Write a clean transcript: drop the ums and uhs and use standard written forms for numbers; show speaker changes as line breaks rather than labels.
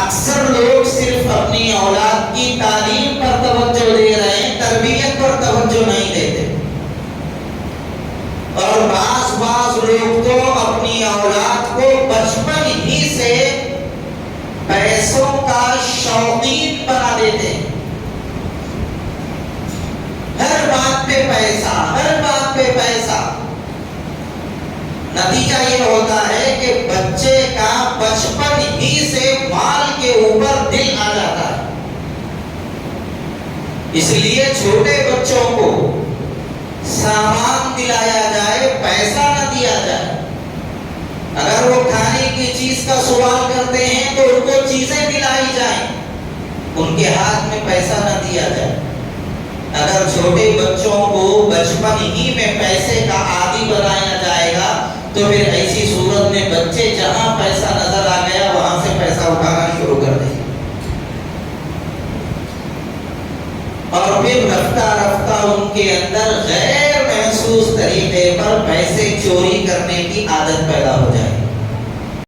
اکثر لوگ صرف اپنی اولاد کی تعلیم پر توجہ دے رہے ہیں، تربیت پر توجہ نہیں دیتے، اور بعض لوگ تو اپنی اولاد کو بچپن ہی سے پیسوں کا شوقین بنا دیتے ہیں۔ ہر بات پہ پیسہ، ہر بات پہ پیسہ۔ نتیجہ یہ ہوتا ہے کہ بچے کا بچپن ہی سے مال کے اوپر دل آ جاتا ہے۔ اس لیے چھوٹے بچوں کو سامان دلایا جائے، پیسہ نہ دیا جائے۔ اگر وہ کھانے کی چیز کا سوال کرتے ہیں تو ان کو چیزیں دلائی جائیں، ان کے ہاتھ میں پیسہ نہ دیا جائے۔ اگر چھوٹے بچوں کو بچپن ہی میں پیسے کا عادی بنایا جائے گا تو پھر ایسی صورت میں بچے جہاں پیسہ نظر آ گیا وہاں سے پیسہ اٹھانا شروع کر دیں گے، اور پھر رفتہ رفتہ ان کے اندر غیر محسوس طریقے پر پیسے چوری کرنے کی عادت پیدا ہو جائے گی۔